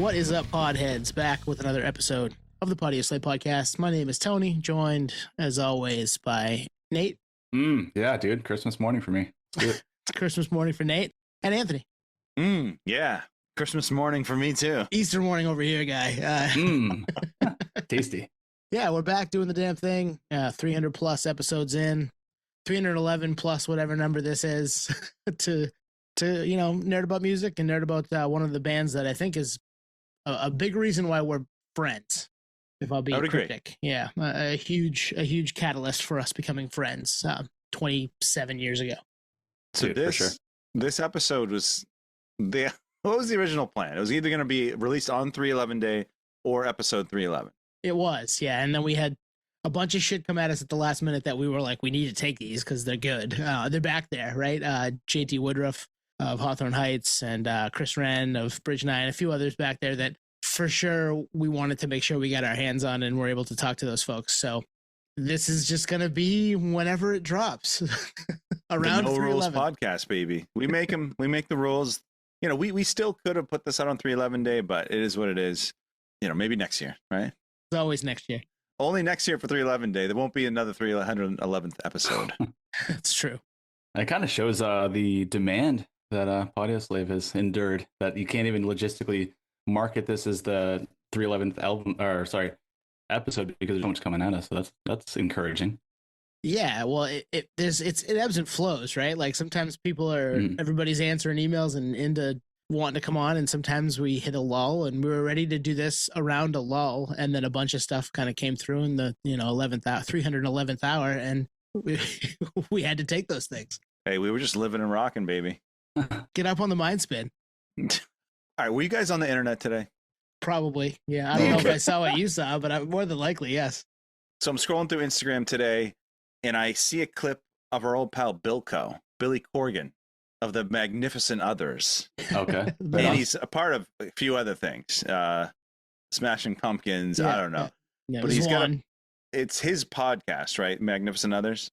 What is up, podheads? Back with another episode of the Podioslave podcast. My name is Tony, joined as always by Nate. Yeah, dude. Christmas morning for me. It's Christmas morning for Nate and Anthony. Yeah. Christmas morning for me too. Easter morning over here, guy. Tasty. Yeah, we're back doing the damn thing. 300 plus episodes in, 311 plus whatever number this is to nerd about music and nerd about one of the bands that I think is a big reason why we're friends. If I'll be cryptic, yeah, a huge catalyst for us becoming friends 27 years ago. So dude, this episode was what was the original plan? It was either going to be released on 311 day or episode 311. It was, yeah, and then we had a bunch of shit come at us at the last minute that we were like, we need to take these because they're good. They're back there, right? JT Woodruff of Hawthorne Heights and Chris Wren of Bridge 9, a few others back there that for sure we wanted to make sure we got our hands on and we're able to talk to those folks. So this is just going to be whenever it drops. Around the No Rules 311 podcast, baby. We make them. We make the rules. You know, we still could have put this out on 311 day, but it is what it is. You know, maybe next year, right? It's always next year. Only next year for 311 day. There won't be another 311th episode. That's true. It kind of shows the demand that Podioslave has endured, that you can't even logistically market this as the 311th episode because there's so much coming at us. So that's encouraging. Yeah, well, it ebbs and flows, right? Like sometimes people are everybody's answering emails and into wanting to come on, and sometimes we hit a lull, and we were ready to do this around a lull, and then a bunch of stuff kind of came through in the 311th hour, and we had to take those things. Hey, we were just living and rocking, baby. Get up on the mind spin. All right, were you guys on the internet today? Probably, yeah. I don't know if I saw what you saw, but more than likely, yes. So I'm scrolling through Instagram today, and I see a clip of our old pal Billy Corgan of the Magnificent Others. Okay. And he's a part of a few other things. Smashing Pumpkins, yeah, I don't know. Yeah, but it's his podcast, right? Magnificent Others?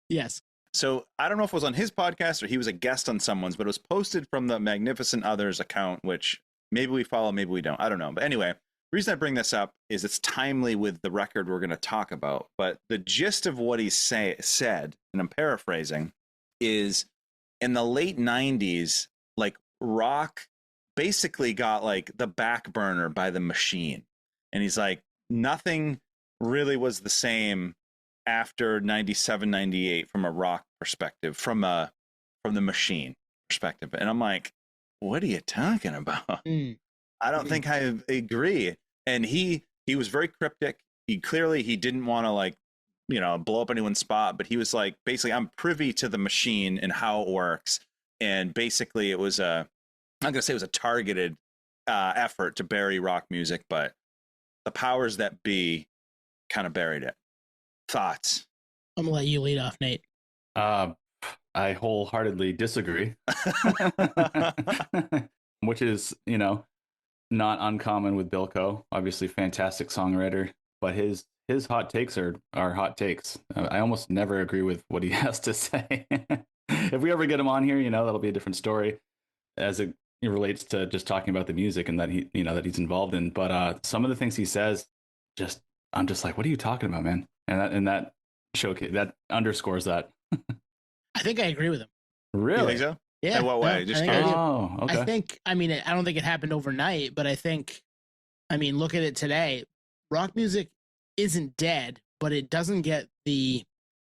Yes. So I don't know if it was on his podcast or he was a guest on someone's, but it was posted from the Magnificent Others account, which maybe we follow, maybe we don't. I don't know. But anyway, the reason I bring this up is it's timely with the record we're going to talk about. But the gist of what he said, and I'm paraphrasing, is in the late 90s, like rock basically got like the back burner by the machine. And he's like, nothing really was the same after 97, 98 from a rock perspective, from the machine perspective. And I'm like, what are you talking about? I don't think I agree. And he was very cryptic. He didn't want to blow up anyone's spot, but he was like, basically, I'm privy to the machine and how it works. And basically it was I'm not going to say it was a targeted effort to bury rock music, but the powers that be kind of buried it. Thoughts? I'm going to let you lead off, Nate. I wholeheartedly disagree. Which is, not uncommon with Bilko. Obviously, fantastic songwriter, but his hot takes are hot takes. I almost never agree with what he has to say. If we ever get him on here, that'll be a different story as it relates to just talking about the music and that that he's involved in. But some of the things he says, I'm just like, what are you talking about, man? And that showcase that underscores that. I think I agree with him. Really? You think so? Yeah. In what way? Okay. I don't think it happened overnight, but look at it today. Rock music isn't dead, but it doesn't get the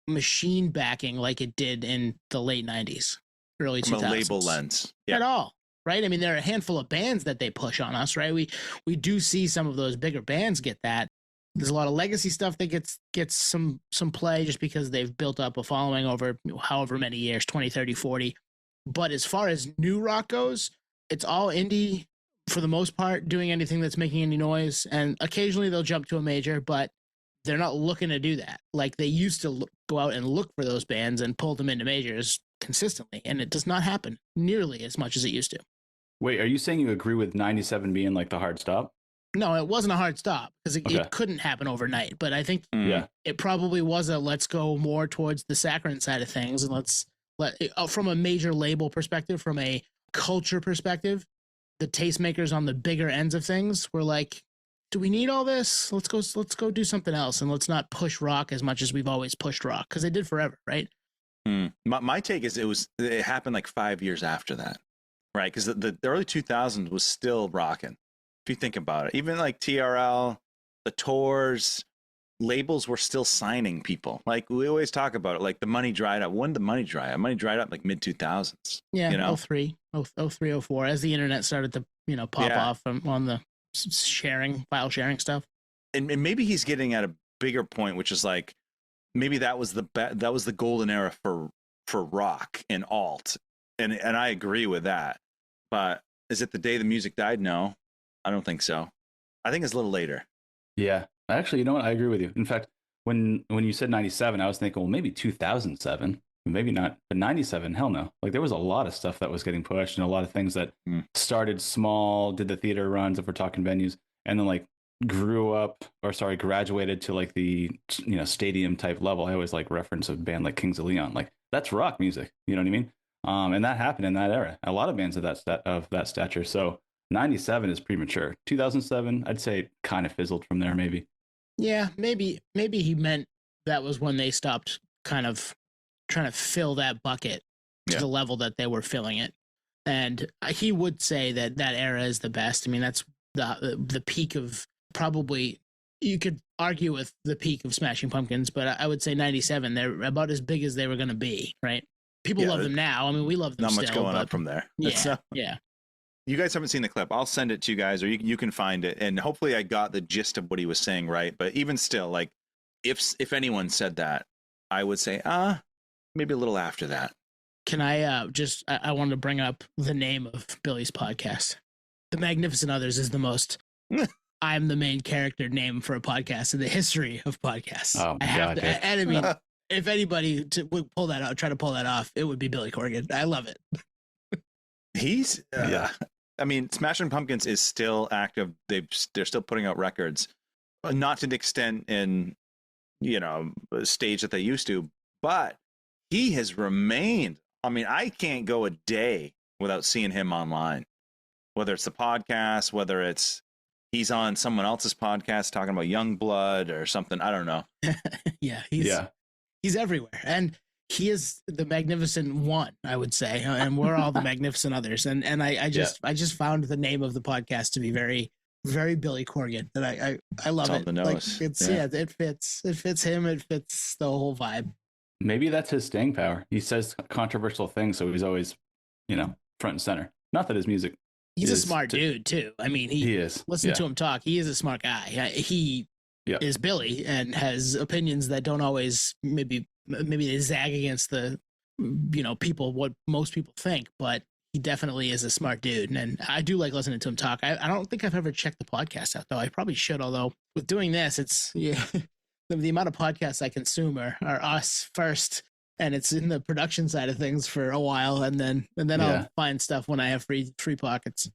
machine backing like it did in the late 90s, early 2000s. From a label lens. Yeah. At all, right? I mean, there are a handful of bands that they push on us, right? We do see some of those bigger bands get that. There's a lot of legacy stuff that gets some play just because they've built up a following over however many years, 20, 30, 40. But as far as new rock goes, it's all indie for the most part, doing anything that's making any noise. And occasionally they'll jump to a major, but they're not looking to do that. Like they used to go out and look for those bands and pull them into majors consistently. And it does not happen nearly as much as it used to. Wait, are you saying you agree with 97 being like the hard stop? No, it wasn't a hard stop because it couldn't happen overnight. But I think it probably was let's go more towards the saccharine side of things. And from a major label perspective, from a culture perspective, the tastemakers on the bigger ends of things were like, do we need all this? Let's go do something else, and let's not push rock as much as we've always pushed rock, because they did forever, right? My take is it happened like 5 years after that, right? Because the early 2000s was still rocking. If you think about it, even like TRL, the tours, labels were still signing people. Like we always talk about it, like the money dried up. When did the money dry up? Money dried up like mid 2000s. Yeah, you know? 03, 04, as the internet started to pop off on the file sharing stuff. And maybe he's getting at a bigger point, which is like maybe that was the golden era for rock and alt, and I agree with that. But is it the day the music died? No, I don't think so. I think it's a little later. Yeah, actually, you know what? I agree with you. In fact, when you said 97, I was thinking, well, maybe 2007, maybe not, but 97, hell no. Like there was a lot of stuff that was getting pushed, and a lot of things that started small, did the theater runs if we're talking venues, and then like graduated to like the stadium type level. I always like reference a band like Kings of Leon. Like that's rock music, you know what I mean? And that happened in that era. A lot of bands of that stature. So 97 is premature. 2007, I'd say, kind of fizzled from there, maybe. Yeah, maybe he meant that was when they stopped kind of trying to fill that bucket to the level that they were filling it. And he would say that era is the best. I mean, that's the peak of, probably you could argue with the peak of Smashing Pumpkins, but I would say 97, they're about as big as they were going to be, right? People love them now. I mean, we love them still. Not much going up from there. Yeah. You guys haven't seen the clip. I'll send it to you guys, or you can find it. And hopefully I got the gist of what he was saying right. But even still, like, if anyone said that, I would say, maybe a little after that. Can I I wanted to bring up the name of Billy's podcast. The Magnificent Others is the most I'm the main character name for a podcast in the history of podcasts. Oh, my God. And I mean, if anybody would pull that out, try to pull that off, it would be Billy Corgan. I love it. He's, I mean, Smashing Pumpkins is still active. They're still putting out records, not to the extent in, stage that they used to, but he has remained. I mean, I can't go a day without seeing him online, whether it's the podcast, whether it's he's on someone else's podcast talking about Youngblood or something. I don't know. He's everywhere. And he is the Magnificent One, I would say. And we're all the Magnificent Others. And I just found the name of the podcast to be very, very Billy Corgan. And I love it. Like, it fits him. It fits the whole vibe. Maybe that's his staying power. He says controversial things, so he's always, front and center. Not that his music. He's a smart dude too. I mean, he is. Listen to him talk. He is a smart guy. He is Billy and has opinions that don't always maybe they zag against the people, what most people think, but he definitely is a smart dude. And I do like listening to him talk. I don't think I've ever checked the podcast out though. I probably should, although with doing this, it's the amount of podcasts I consume are us first. And it's in the production side of things for a while, and then I'll find stuff when I have free pockets.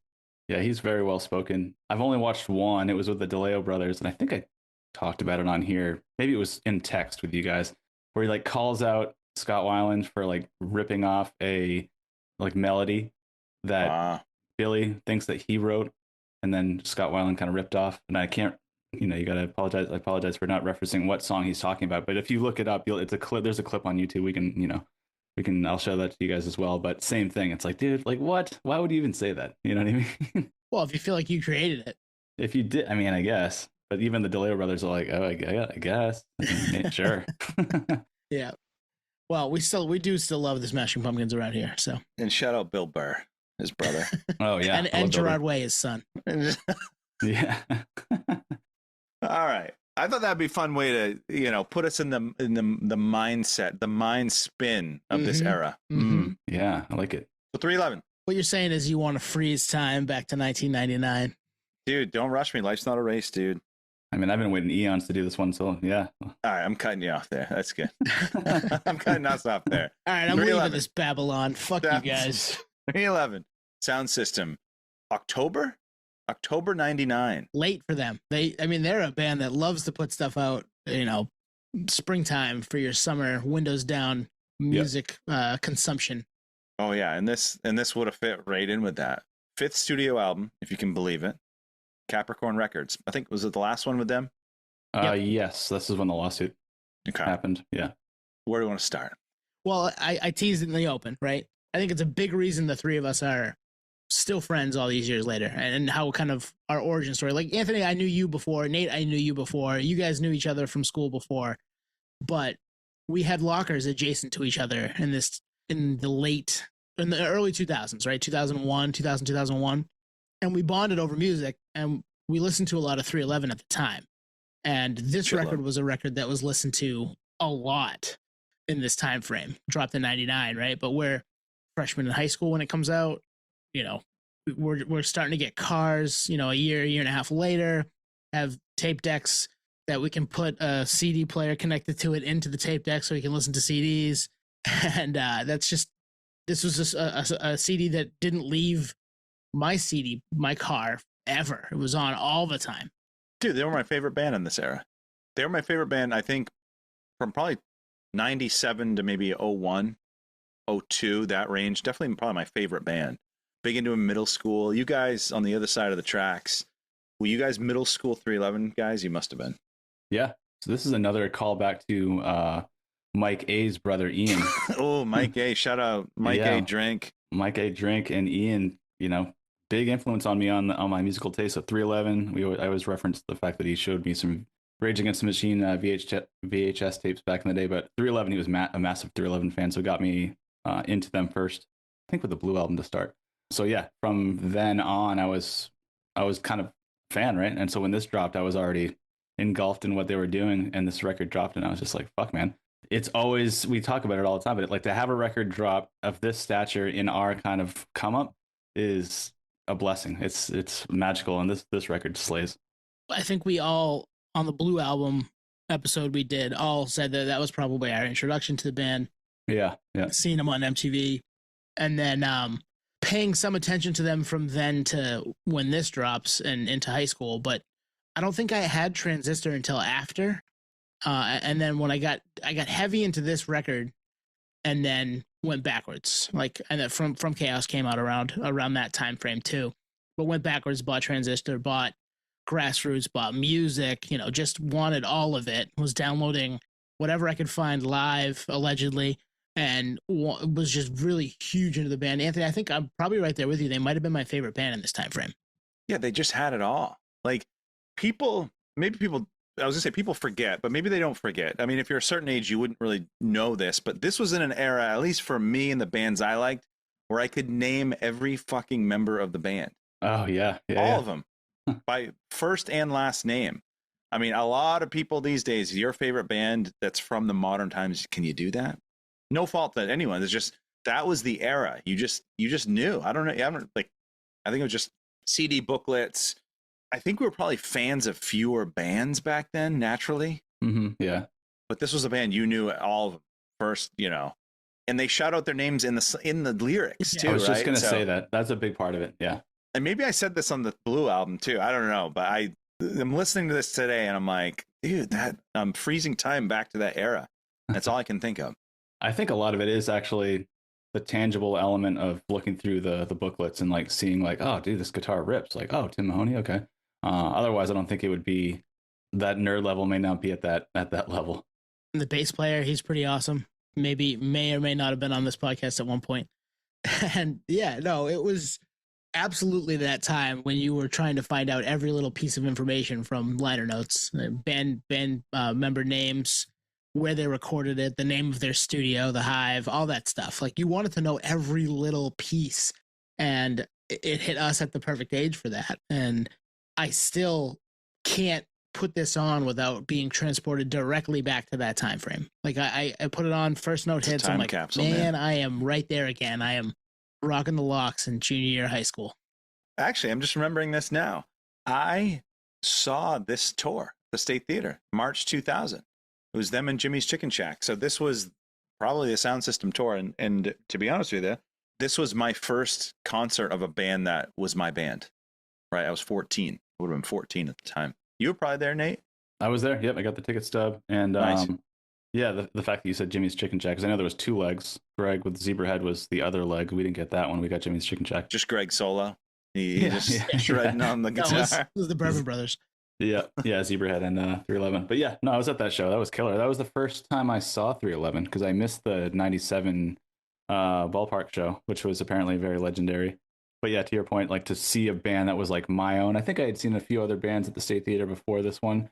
Yeah, he's very well spoken. I've only watched one. It was with the DeLeo brothers, and I think I talked about it on here. Maybe it was in text with you guys, where he like calls out Scott Weiland for like ripping off a like melody that Billy thinks that he wrote, and then Scott Weiland kind of ripped off. And I can't. You gotta apologize. I apologize for not referencing what song he's talking about. But if you look it up, it's a clip. There's a clip on YouTube. We can. I'll show that to you guys as well. But same thing. It's like, dude, like what? Why would you even say that? You know what I mean? Well, if you feel like you created it. If you did, I mean, I guess. But even the DeLeo brothers are like, oh, I guess. Sure. Yeah. Well, we do still love the Smashing Pumpkins around here. So. And shout out Bill Burr, his brother. Oh yeah. and Gerard Way, his son. Yeah. All right. I thought that'd be a fun way to, put us in the mindset, the mind spin of this era. Mm-hmm. Yeah, I like it. So 311. What you're saying is you want to freeze time back to 1999. Dude, don't rush me. Life's not a race, dude. I mean, I've been waiting eons to do this one, so yeah. All right, I'm cutting you off there. That's good. I'm cutting us off there. All right, I'm leaving this Babylon. Fuck you guys. 311. Soundsystem. October 99. Late for them. They're a band that loves to put stuff out, springtime for your summer windows down music consumption. Oh yeah, and this would have fit right in with that. fifth studio album, if you can believe it. Capricorn Records. I think, was it the last one with them? Yep. Yes, this is when the lawsuit happened. Yeah. Where do you want to start? Well, I teased it in the open, right? I think it's a big reason the three of us are still friends all these years later, and how kind of our origin story. Like Anthony, I knew you before. Nate, I knew you before. You guys knew each other from school before, but we had lockers adjacent to each other in the early 2000s, right? 2001, and we bonded over music, and we listened to a lot of 311 at the time. And this record was a record that was listened to a lot in this time frame. Dropped in 99, right? But we're freshmen in high school when it comes out. You know, we're starting to get cars, you know, a year and a half later, have tape decks that we can put a CD player connected to it into the tape deck so we can listen to CDs. And this was just a CD that didn't leave my car ever. It was on all the time. Dude, they were my favorite band in this era. They were my favorite band, I think, from probably 97 to maybe 01, 02, that range. Definitely probably my favorite band. Big into in middle school. You guys on the other side of the tracks, were you guys middle school 311 guys? You must have been. Yeah. So this is another callback to Mike A's brother, Ian. Oh, Mike A. Shout out Mike A. Drink. Mike A. Drink and Ian, you know, big influence on me on my musical taste. So 311, I always reference the fact that he showed me some Rage Against the Machine VHS tapes back in the day. But 311, he was a massive 311 fan, so got me into them first. I think with the Blue album to start. So yeah, from then on, I was kind of fan, right? And so when this dropped, I was already engulfed in what they were doing, and this record dropped, and I was just like, fuck, man. It's always, we talk about it all the time, but like to have a record drop of this stature in our kind of come up is a blessing. It's magical, and this record slays. I think we all, on the Blue album episode we did, all said that was probably our introduction to the band. Yeah. Seeing them on MTV, and then paying some attention to them from then to when this drops and into high school. But I don't think I had Transistor until after. And then when I got heavy into this record, and then went backwards. Like, and then from Chaos came out around that time frame too. But went backwards, bought Transistor, bought Grassroots, bought music. You know, just wanted all of it. Was downloading whatever I could find live, allegedly, and was just really huge into the band. Anthony, I think I'm probably right there with you. They might have been my favorite band in this time frame. Yeah, they just had it all. Like people forget, but maybe they don't forget. I mean, if you're a certain age, you wouldn't really know this, but this was in an era, at least for me and the bands I liked, where I could name every fucking member of the band. Oh, yeah. All of them by first and last name. I mean, a lot of people these days, your favorite band that's from the modern times, can you do that? No fault to anyone. It's just, that was the era. You just knew. I don't know. I think it was just CD booklets. I think we were probably fans of fewer bands back then, naturally. Mm-hmm, yeah. But this was a band you knew all of them first, you know, and they shout out their names in the lyrics too. I was just right? going to say that. That's a big part of it. Yeah. And maybe I said this on the Blue album too. I don't know, but I'm listening to this today and I'm like, dude, I'm freezing time back to that era. That's all I can think of. I think a lot of it is actually the tangible element of looking through the booklets and like seeing like, oh, dude, this guitar rips. Like, oh, Tim Mahoney, okay. Otherwise, I don't think it would be, that nerd level may not be at that level. And the bass player, he's pretty awesome. Maybe may or may not have been on this podcast at one point. And yeah, no, it was absolutely that time when you were trying to find out every little piece of information from liner notes, band member names, where they recorded it, the name of their studio, the Hive, all that stuff. Like, you wanted to know every little piece, and it hit us at the perfect age for that. And I still can't put this on without being transported directly back to that time frame. Like, I put it on, first note hits, I'm like, capsule, man, I am right there again. I am rocking the locks in junior year of high school. Actually, I'm just remembering this now. I saw this tour, the State Theater, March 2000. It was them and Jimmy's Chicken Shack. So this was probably a Soundsystem tour. And to be honest with you, this was my first concert of a band that was my band. Right? I was 14. I would have been 14 at the time. You were probably there, Nate? I was there. Yep, I got the ticket stub. And nice. Yeah, the fact that you said Jimmy's Chicken Shack, because I know there was two legs. Greg with Zebra Head was the other leg. We didn't get that one. We got Jimmy's Chicken Shack. Just Greg solo? He just shredding on the guitar. It was the Bourbon Brothers. Yeah, Zebrahead and 311. But yeah, no, I was at that show. That was killer. That was the first time I saw 311 because I missed the 97 ballpark show, which was apparently very legendary. But yeah, to your point, like to see a band that was like my own. I think I had seen a few other bands at the State Theater before this one.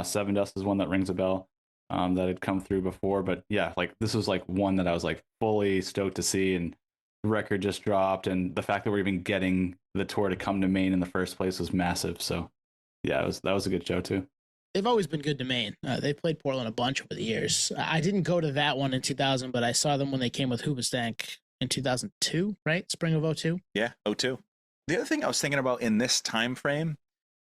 Seven Dust is one that rings a bell that had come through before. But yeah, like this was like one that I was like fully stoked to see, and the record just dropped, and the fact that we're even getting the tour to come to Maine in the first place was massive. So yeah, that was a good show too. They've always been good to Maine. They played Portland a bunch over the years. I didn't go to that one in 2000, but I saw them when they came with Hoobastank in 2002, right? Spring of 02. Yeah, 02. The other thing I was thinking about in this time frame,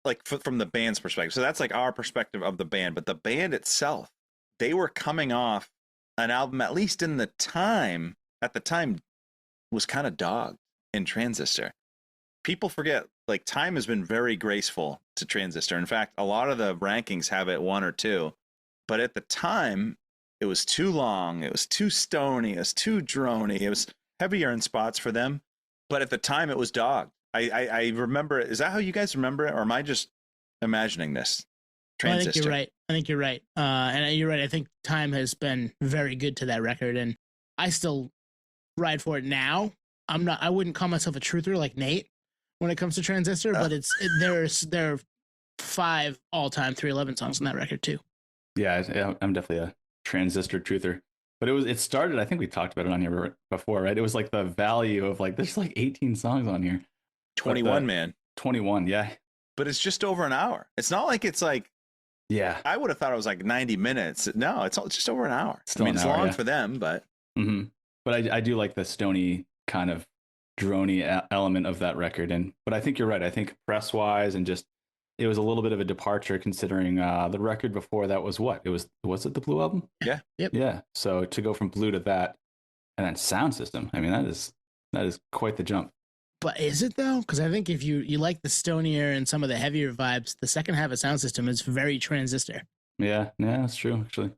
like from the band's perspective, so that's like our perspective of the band, but the band itself, they were coming off an album, at least at the time, was kind of dogged in Transistor. People forget, like, Time has been very graceful to Transistor. In fact, a lot of the rankings have it 1 or 2. But at the time, it was too long. It was too stony. It was too droney. It was heavier in spots for them. But at the time, it was dogged. I remember it. Is that how you guys remember it? Or am I just imagining this? Transistor. I think you're right. And you're right. I think Time has been very good to that record. And I still ride for it now. I wouldn't call myself a truther like Nate when it comes to Transistor, but there are 5 all-time 311 songs on that record too. Yeah, I'm definitely a Transistor truther. But it started, I think we talked about it on here before, right? It was like the value of like, there's like 18 songs on here. 21, man. 21, yeah. But it's just over an hour. It's not like it's like, yeah. I would have thought it was like 90 minutes. No, it's just over an hour. It's long for them, but. Mm-hmm. But I do like the stony kind of drony element of that record. But I think you're right. I think press wise and just, it was a little bit of a departure considering the record before that was what? Was it the Blue album? Yeah. Yep. Yeah. So to go from Blue to that and then Soundsystem, I mean, that is quite the jump. But is it though? Because I think if you like the stonier and some of the heavier vibes, the second half of Soundsystem is very Transistor. Yeah, that's true, actually.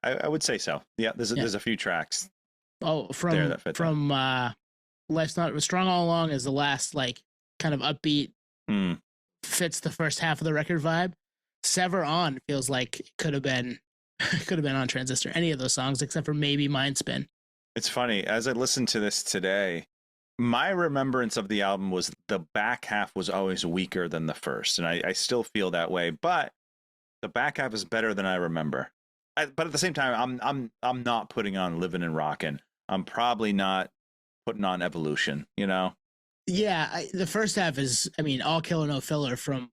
I would say so. Yeah, there's a few tracks. Oh, from Life's Not Strong All Along is the last like kind of upbeat, fits the first half of the record vibe. Sever On feels like it could have been on Transistor. Any of those songs except for maybe Mind Spin. It's funny, as I listened to this today, my remembrance of the album was the back half was always weaker than the first, and I still feel that way. But the back half is better than I remember. But at the same time, I'm not putting on Livin' and Rockin'. I'm probably not putting on Evolution. You know? Yeah, the first half is, I mean, all killer no filler from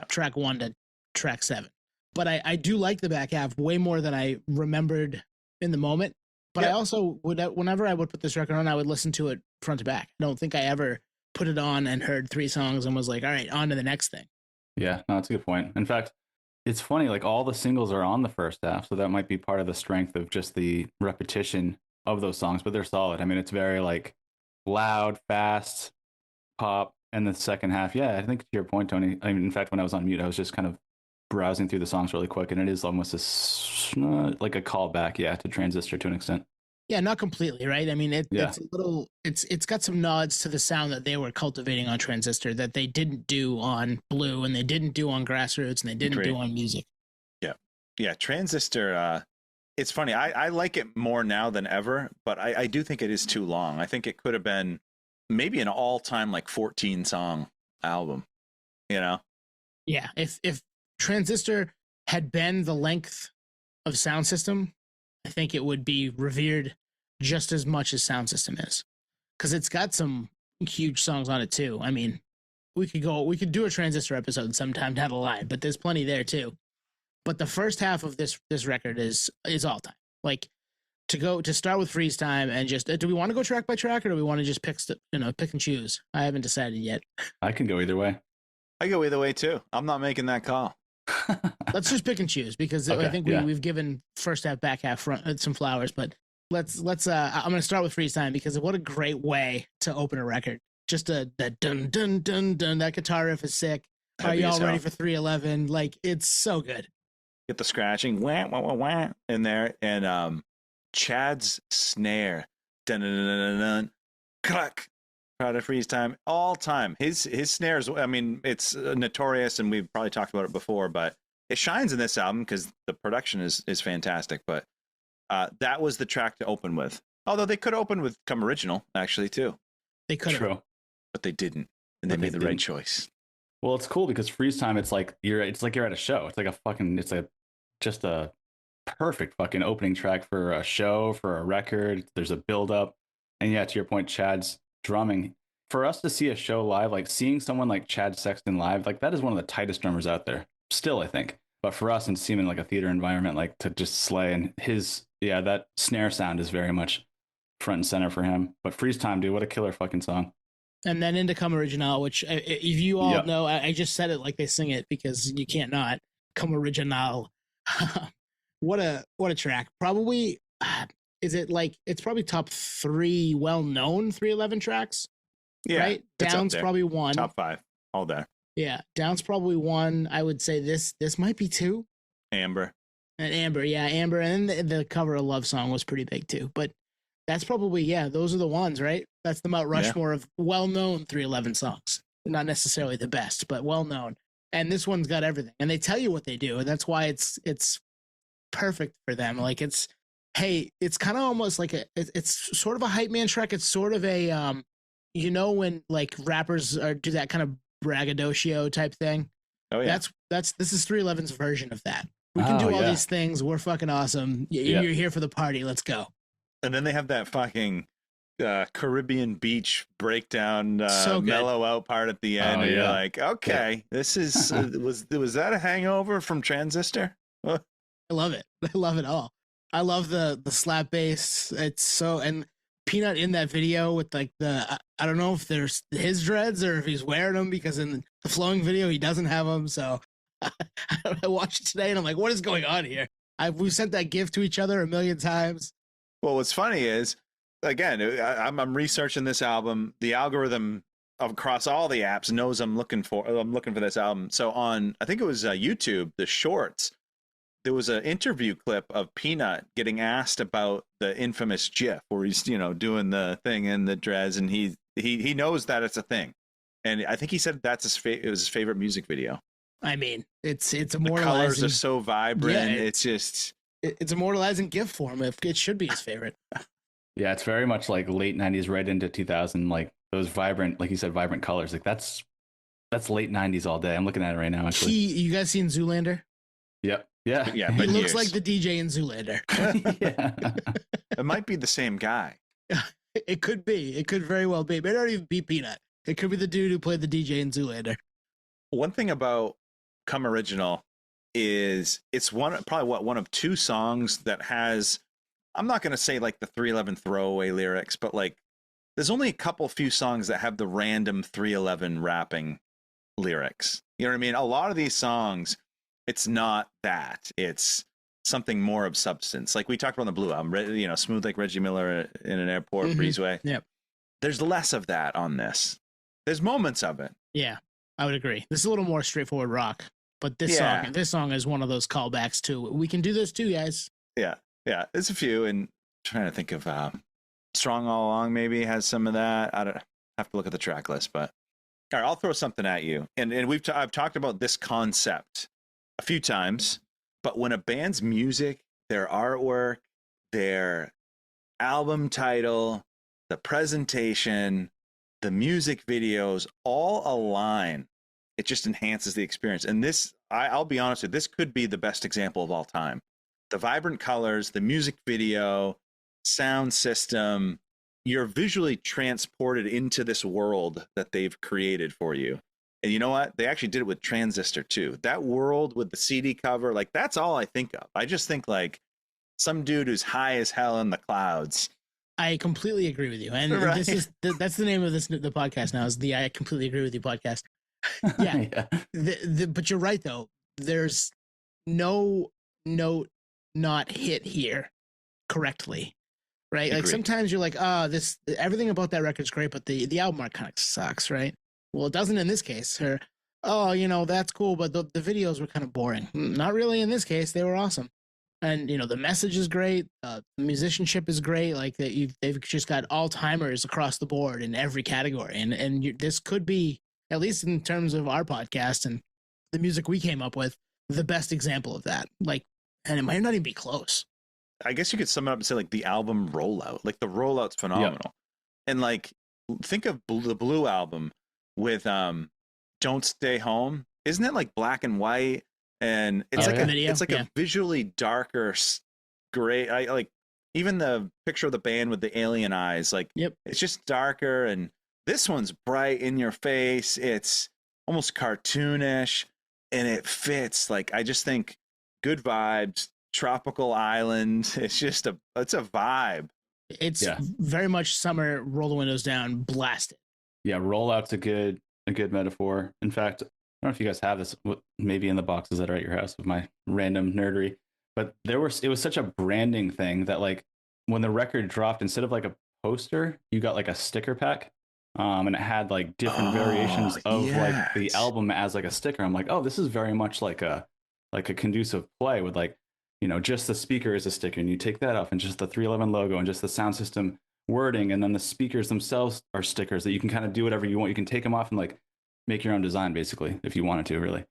track 1 to track 7. But I do like the back half way more than I remembered in the moment. But I also would, whenever I would put this record on, I would listen to it front to back. I don't think I ever put it on and heard 3 songs and was like, all right, on to the next thing. Yeah, no, that's a good point. In fact, it's funny, like all the singles are on the first half, so that might be part of the strength of just the repetition of those songs, but they're solid. I mean, it's very like loud, fast, pop, and the second half. Yeah, I think to your point, Tony, I mean, in fact, when I was on mute, I was just kind of browsing through the songs really quick, and it is almost like a callback, to Transistor to an extent. Yeah, not completely, right? I mean, it's a little, it's got some nods to the sound that they were cultivating on Transistor that they didn't do on Blue, and they didn't do on Grassroots, and they didn't do on Music. Yeah, Transistor. It's funny. I like it more now than ever, but I do think it is too long. I think it could have been maybe an all-time like 14-song album. You know? Yeah, if Transistor had been the length of Soundsystem, I think it would be revered just as much as Soundsystem is, because it's got some huge songs on it too. I mean, we could do a Transistor episode sometime down the line, but there's plenty there too. But the first half of this record is all time. Like to start with Freeze Time and just do we want to go track by track or do we want to just pick and choose? I haven't decided yet. I can go either way. I go either way too. I'm not making that call. Let's just pick and choose because I think we've given first half, back half, front some flowers. But let's. I'm going to start with Freeze Time because what a great way to open a record. Just that dun dun dun dun. That guitar riff is sick. Are y'all ready for 311? Like it's so good. Get the scratching, wah, wah, wah, wah, in there, and Chad's snare, dun dun dun dun dun, crack, Proud of Freeze Time, all time. His snares, I mean, it's notorious, and we've probably talked about it before, but it shines in this album because the production is fantastic. But that was the track to open with. Although they could open with Come Original, actually, too. They could have. True. But they didn't. And they made the right choice. Well, it's cool because Freeze Time, it's like you're at a show. It's like just a perfect fucking opening track for a show, for a record. There's a build up. And yeah, to your point, Chad's drumming. For us to see a show live, like seeing someone like Chad Sexton live, like that is one of the tightest drummers out there. Still, I think. But for us and seeing in like a theater environment, like to just slay, and that snare sound is very much front and center for him. But Freeze Time, dude, what a killer fucking song. And then into Come Original, which if you all know, I just said it like they sing it because you can't not. Come Original. What a track. Probably, is it like, it's probably top 3 well-known 311 tracks? Yeah. Right? Down's probably 1. Top 5, all there. Yeah, Down's probably 1. I would say this might be 2. Amber. And Amber, yeah, Amber. And then the cover of Love Song was pretty big too. But that's probably, those are the ones, right? That's the Mount Rushmore of well-known 311 songs. Not necessarily the best, but well-known. And this one's got everything. And they tell you what they do. And that's why it's perfect for them. Like it's kind of almost like it's sort of a hype man track. It's sort of a, when like rappers do that kind of braggadocio type thing. Oh yeah. This is 311's version of that. We can do all these things. We're fucking awesome. You're here for the party. Let's go. And then they have that fucking Caribbean beach breakdown, so mellow out part at the end. And you're like, okay, this is, was that a hangover from Transistor? I love it. I love it all. I love the slap bass. It's so, and Peanut in that video with like I don't know if there's his dreads or if he's wearing them, because in the flowing video, he doesn't have them. So I watched it today and I'm like, what is going on here? We've sent that gift to each other a million times. Well, what's funny is, again, I'm researching this album. The algorithm across all the apps knows I'm looking for this album. So on, I think it was YouTube, the shorts, there was an interview clip of Peanut getting asked about the infamous GIF where he's, doing the thing in the dreads, and he knows that it's a thing. And I think he said it was his favorite music video. I mean, it's immortalizing. The colors are so vibrant. Yeah, it's just... It's immortalizing GIF form. It should be his favorite. Yeah, it's very much like late 90s, right into 2000, like those vibrant, like you said, vibrant colors. Like that's late 90s all day. I'm looking at it right now, actually. You guys seen Zoolander? Yep. Yeah. Yeah. He looks like the DJ in Zoolander. Yeah. It might be the same guy. It could be. It could very well be. It may not even be Peanut. It could be the dude who played the DJ in Zoolander. One thing about Come Original is it's probably one of 2 songs that has, I'm not going to say like the 311 throwaway lyrics, but like there's only a few songs that have the random 311 rapping lyrics. You know what I mean? A lot of these songs, it's not that. It's something more of substance. Like we talked about on the Blue album, Smooth like Reggie Miller in an airport, Breezeway. Yep. There's less of that on this. There's moments of it. Yeah, I would agree. This is a little more straightforward rock. But this song is one of those callbacks to, we can do this too, guys. Yeah. There's a few, and I'm trying to think of Strong All Along maybe has some of that. I don't have to look at the track list, but all right, I'll throw something at you. And I've talked about this concept a few times, but when a band's music, their artwork, their album title, the presentation, the music videos all align, it just enhances the experience. And this, I'll be honest with you, this could be the best example of all time. The vibrant colors, the music video, sound system, you're visually transported into this world that they've created for you. And you know what? They actually did it with Transistor too. That world with the CD cover, like that's all I think of. I just think like some dude who's high as hell in the clouds. I completely agree with you. And right. That's the name of the podcast now, is the I Completely Agree With You podcast. Yeah. But you're right though. There's no note not hit here correctly. Right? Agreed. Like sometimes you're like, everything about that record's great, but the album art kind of sucks, right? Well, it doesn't in this case. Or, that's cool, but the videos were kind of boring. Not really in this case. They were awesome. and the message is great. The musicianship is great. Like they've just got all timers across the board in every category, and this could be, at least in terms of our podcast and the music we came up with, the best example of that. Like, and it might not even be close. I guess you could sum it up and say like the album rollout. Like the rollout's phenomenal, and like think of the Blue album with "Don't Stay Home." Isn't it like black and white? And it's a visually darker gray. I like even the picture of the band with the alien eyes. Like, it's just darker, and this one's bright in your face. It's almost cartoonish, and it fits. Like, I just think good vibes, tropical island. It's a vibe. It's very much summer. Roll the windows down, blast it. Yeah, rollout's a good metaphor. In fact, I don't know if you guys have this, maybe in the boxes that are at your house with my random nerdery, but it was such a branding thing that like when the record dropped, instead of like a poster, you got like a sticker pack, and it had like different variations of like the album as like a sticker. I'm like, oh, this is very much like a conducive play with like, just the speaker is a sticker, and you take that off, and just the 311 logo, and just the sound system wording, and then the speakers themselves are stickers that you can kind of do whatever you want. You can take them off and like make your own design, basically, if you wanted to, really.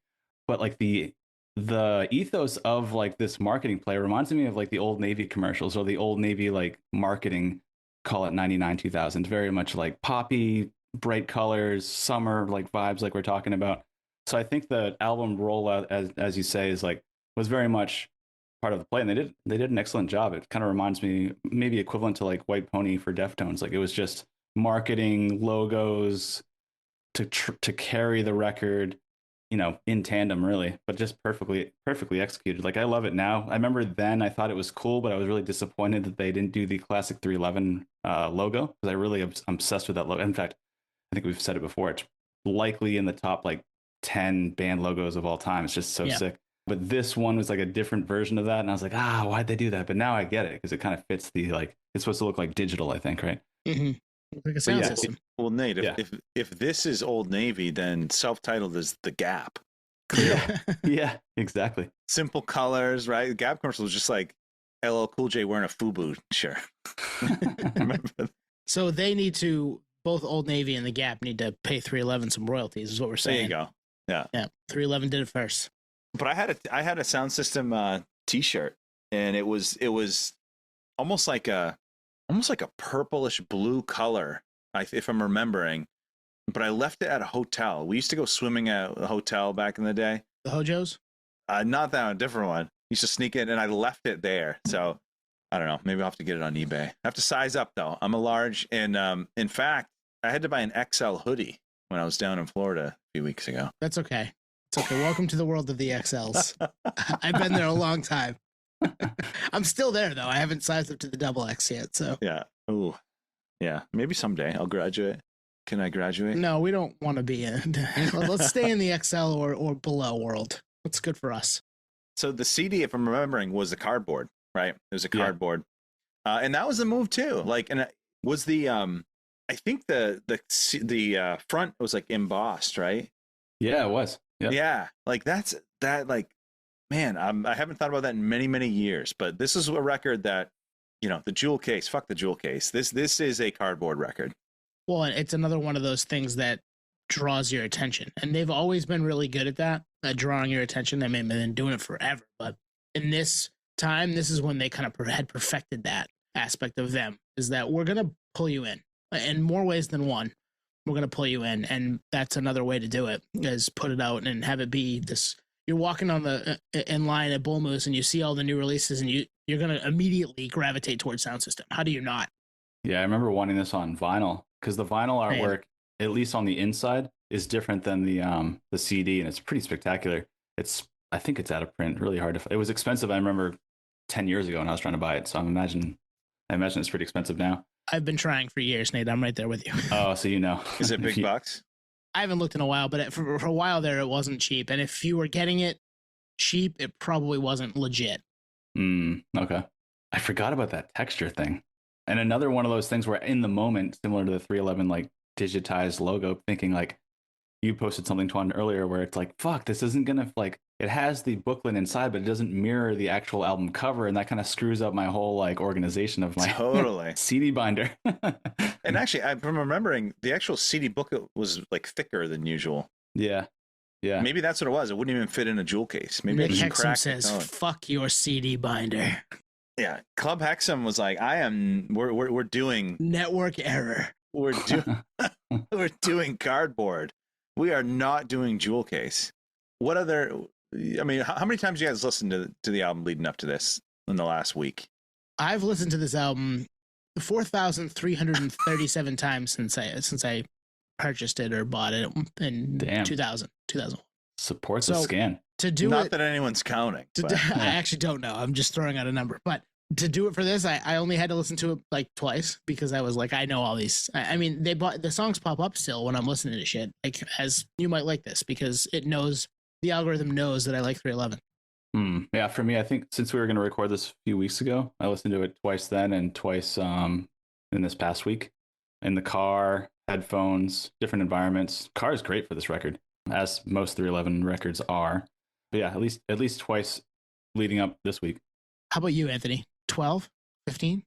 But like the ethos of like this marketing play reminds me of like the Old Navy commercials, or the Old Navy like marketing, call it 99 2000, very much like poppy, bright colors, summer like vibes, like we're talking about. So I think the album rollout, as you say, was very much part of the play, and they did an excellent job. It kind of reminds me, maybe equivalent to like White Pony for Deftones. Like, it was just marketing, logos to carry the record, in tandem, really, but just perfectly executed. Like, I love it now. I remember then I thought it was cool, but I was really disappointed that they didn't do the classic 311 logo, because I really am obsessed with that logo. In fact, I think we've said it before, it's likely in the top like 10 band logos of all time. It's just so sick. But this one was like a different version of that, and I was like, why'd they do that? But now I get it, because it kind of fits the, like, it's supposed to look like digital, I think, right? Mm-hmm. Like a sound system. Well, Nate, if this is Old Navy, then self-titled is The Gap. Yeah, exactly. Simple colors, right? The Gap commercial was just like LL Cool J wearing a FUBU shirt. So they need to, both Old Navy and The Gap need to pay 311 some royalties, is what we're saying. There you go. Yeah. 311 did it first. But I had a Sound System T-shirt, and it was almost like a purplish blue color, if I'm remembering. But I left it at a hotel. We used to go swimming at a hotel back in the day. The Hojos? Not that one, a different one. Used to sneak it, and I left it there. So I don't know. Maybe I'll have to get it on eBay. I have to size up though. I'm a large, and in fact, I had to buy an XL hoodie when I was down in Florida a few weeks ago. That's okay. It's okay. Welcome to the world of the XLs. I've been there a long time. I'm still there though. I haven't sized up to the double X yet. So yeah. Ooh. Yeah. Maybe someday I'll graduate. Can I graduate? No, we don't want to be in. Let's stay in the XL or below world. What's good for us? So the CD, if I'm remembering, was a cardboard, right? It was a cardboard, and that was a move too. Like, and it was the I think the front was like embossed, right? Yeah, it was. Yep. Yeah, like like, man, I haven't thought about that in many, many years. But this is a record that, the jewel case. Fuck the jewel case. This is a cardboard record. Well, it's another one of those things that draws your attention, and they've always been really good at that, at drawing your attention. They may have been doing it forever, but in this time, this is when they kind of had perfected that aspect of them. Is that we're gonna pull you in more ways than one. We're going to pull you in. And that's another way to do it, is put it out and have it be this. You're walking on in line at Bull Moose, and you see all the new releases, and you're going to immediately gravitate towards Sound System. How do you not? Yeah, I remember wanting this on vinyl, because the vinyl artwork, at least on the inside, is different than the CD, and it's pretty spectacular. I think it's out of print, really hard to. It was expensive. I remember 10 years ago when I was trying to buy it, so I imagine it's pretty expensive now. I've been trying for years, Nate. I'm right there with you. Oh, so Is it big bucks? I haven't looked in a while, but for a while there, it wasn't cheap. And if you were getting it cheap, it probably wasn't legit. Okay. I forgot about that texture thing. And another one of those things where in the moment, similar to the 311, like digitized logo, thinking like you posted something, Twan, earlier where it's like, fuck, this isn't going to like it has the booklet inside, but it doesn't mirror the actual album cover, and that kind of screws up my whole like organization of my Totally. CD binder. And actually, I'm remembering the actual CD booklet was like thicker than usual. Yeah. Yeah. Maybe that's what it was. It wouldn't even fit in a jewel case. Maybe Nick it just Hexum cracked says, the cone. "Fuck your CD binder." Yeah, Club Hexum was like, we're doing Network error. we're doing cardboard. We are not doing jewel case. What other? I mean, how many times you guys listened to the album leading up to this in the last week? I've listened to this album 4,337 times since I purchased it or bought it in Damn. 2000. Supports So- the scan. To do Not it, that anyone's counting. But I actually don't know. I'm just throwing out a number. But to do it for this, I only had to listen to it like twice because I was like, I know all these. I mean, the songs pop up still when I'm listening to shit. Like, as you might like this because the algorithm knows that I like 311. Yeah, for me, I think since we were going to record this a few weeks ago, I listened to it twice then and twice in this past week. In the car, headphones, different environments. Car is great for this record, as most 311 records are. But yeah, at least twice leading up this week. How about you, Anthony? 12, 15?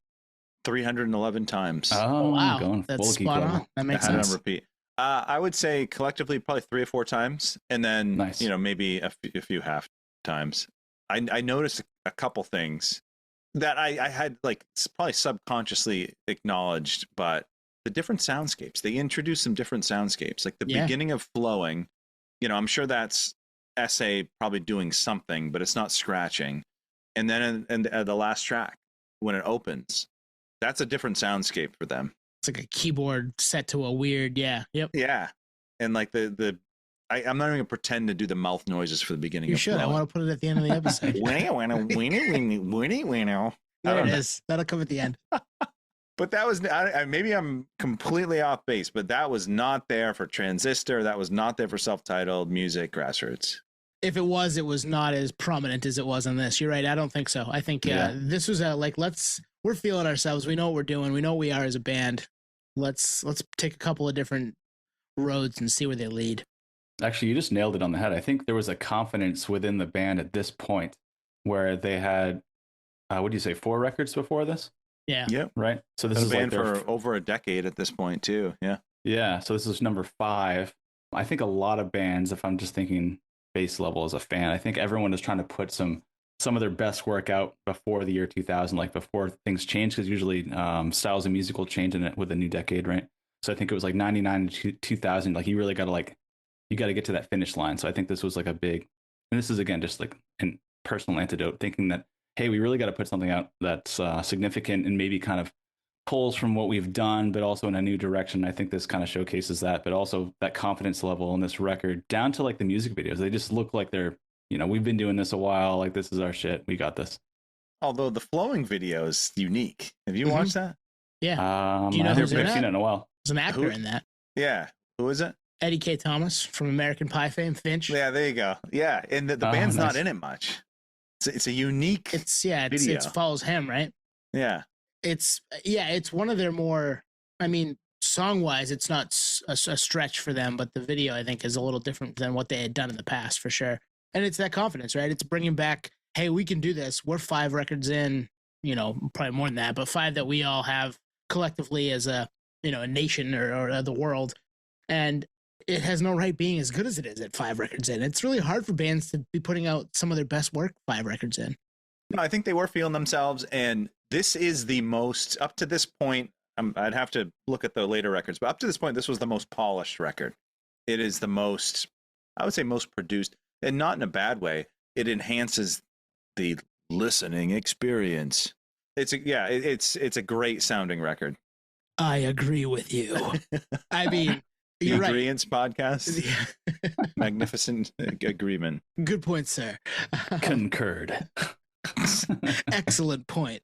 311 times. Oh, Wow, going that's bulky spot clever. on. That makes I had it sense. on repeat. I would say collectively probably 3 or 4 times, and then Nice. maybe a few half times. I noticed a couple things that I had like probably subconsciously acknowledged, but the different soundscapes. They introduced some different soundscapes, like the beginning of Flowing. I'm sure that's SA probably doing something, but it's not scratching. And then in the last track, when it opens, that's a different soundscape for them. It's like a keyboard set to a weird, yeah. And like I'm not even gonna pretend to do the mouth noises for the beginning. You of should. I Flowing. want to put it at the end of the episode. There it is. That'll come at the end. But that was maybe I'm completely off base, but that was not there for Transistor. That was not there for self-titled music grassroots. If it was not as prominent as it was on this. You're right. I don't think so. I think this was we're feeling ourselves. We know what we're doing. We know what we are as a band. Let's take a couple of different roads and see where they lead. Actually, you just nailed it on the head. I think there was a confidence within the band at this point where they had, what do you say, 4 records before this? Yeah. Yep. Right. So this Been is a like band their for over a decade at this point too. Yeah. Yeah, so this is number 5. I think a lot of bands, if I'm just thinking base level as a fan, I think everyone is trying to put some of their best work out before the year 2000, like before things change, because usually styles of music will change in it with a new decade, right? So I think it was like 99 to 2000, like you really got to get to that finish line. So I think this was like a big, and this is again just like a personal antidote, thinking that, hey, we really got to put something out that's significant and maybe kind of pulls from what we've done, but also in a new direction. I think this kind of showcases that, but also that confidence level in this record down to like the music videos. They just look like they're, we've been doing this a while. Like this is our shit. We got this. Although the Flowing video is unique. Have you watched that? Yeah. Do you know I who's haven't in seen that? it in a while. There's an actor in that. Yeah. Who is it? Eddie K. Thomas from American Pie fame, Finch. Yeah, there you go. Yeah. And the band's nice. not in it much. It's a unique video. It follows him, right? Yeah. It's one of their more, I mean, song wise, it's not a stretch for them, but the video I think is a little different than what they had done in the past for sure. And it's that confidence, right? It's bringing back, hey, we can do this. We're 5 records in, probably more than that, but 5 that we all have collectively as a nation or the world. And it has no right being as good as it is at 5 records in. It's really hard for bands to be putting out some of their best work 5 records in. No, I think they were feeling themselves, and this is the most, up to this point, I'd have to look at the later records, but up to this point, this was the most polished record. It is the most, I would say most produced, and not in a bad way. It enhances the listening experience. It's a great sounding record. I agree with you. I mean, The you're right. Ingredients podcast. Magnificent agreement. Good point, sir. Concurred. Excellent point.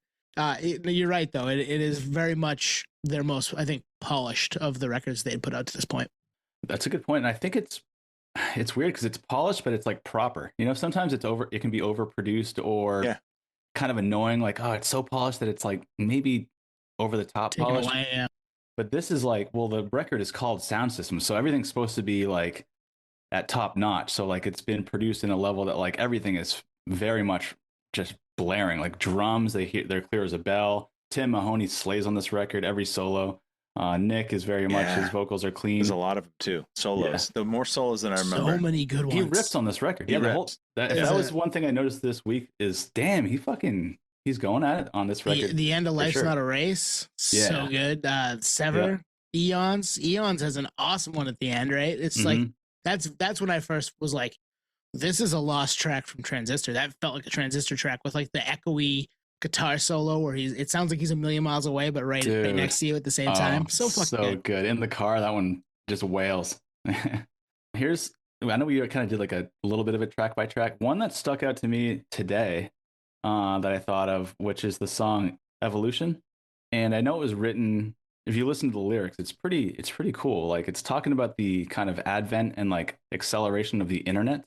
You're right, though. It is very much their most, I think, polished of the records they had put out to this point. That's a good point. And I think it's weird because it's polished, but it's like proper. Sometimes it can be overproduced or kind of annoying. Like, oh, it's so polished that it's like maybe over the top Taken polished. away, yeah. But this is like, well, the record is called Soundsystem, so everything's supposed to be like at top notch. So like it's been produced in a level that like everything is very much just blaring. Like drums, they're clear as a bell. Tim Mahoney slays on this record every solo. Nick is very much, his vocals are clean. There's a lot of them too. Solos. The more solos than I remember. So many good ones. He rips on this record. He The rips. that was one thing I noticed this week is damn, he's going at it on this record. The End of Life's sure. Not a Race. Yeah. So good. Sever. Eons has an awesome one at the end, right? It's like that's when I first was like, this is a lost track from Transistor. That felt like a Transistor track with like the echoey guitar solo where it sounds like he's a million miles away, but right next to you at the same time. So fucking good. In the car, that one just wails. I know we kind of did like a little bit of a track by track. One that stuck out to me today that I thought of, which is the song Evolution. And I know it was written, if you listen to the lyrics, it's pretty cool. Like it's talking about the kind of advent and like acceleration of the internet,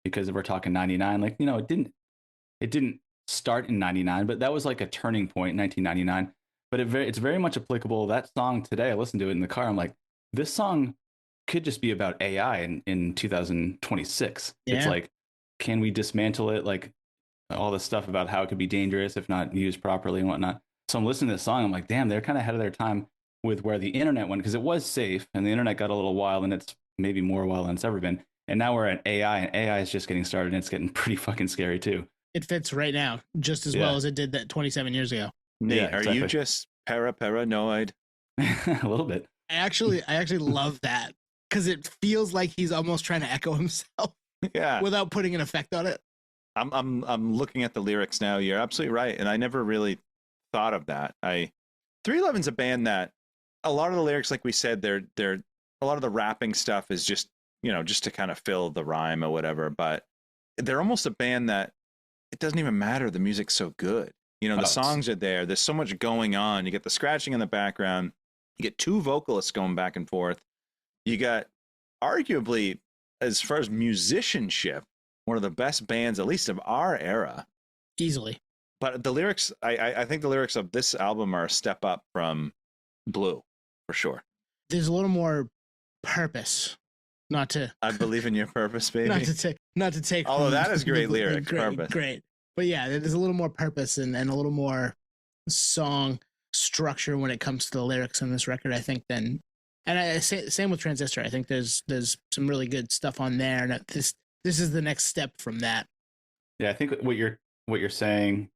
because if we're talking 99, like, you know, it didn't start in 99, but that was like a turning point in 1999. But it's very much applicable. That song today, I listened to it in the car. I'm like, this song could just be about AI in 2026. Yeah. It's like, can we dismantle it? Like all this stuff about how it could be dangerous if not used properly and whatnot. So I'm listening to this song. I'm like, damn, they're kind of ahead of their time with where the internet went, because it was safe and the internet got a little wild, and it's maybe more wild than it's ever been. And now we're at AI, and AI is just getting started, and it's getting pretty fucking scary too. It fits right now just as well as it did that 27 years ago. Nate, are you just paranoid? A little bit. I actually love that, because it feels like he's almost trying to echo himself. Yeah. Without putting an effect on it. I'm looking at the lyrics now. You're absolutely right, and I never really thought of that. 311's a band that a lot of the lyrics, like we said, they're a lot of the rapping stuff is just, you know, just to kind of fill the rhyme or whatever. But they're almost a band that it doesn't even matter. The music's so good. You know, the songs are there. There's so much going on. You get the scratching in the background. You get two vocalists going back and forth. You got arguably, as far as musicianship, one of the best bands, at least of our era. Easily. But the lyrics, I think the lyrics of this album are a step up from Blue, for sure. There's a little more purpose. Not to... I believe in your purpose, baby. Not to take... Although that is great lyrics, purpose. Great. But yeah, there's a little more purpose and a little more song structure when it comes to the lyrics on this record, I think, than... And I say same with Transistor. I think there's some really good stuff on there, and this is the next step from that. Yeah, I think what you're saying,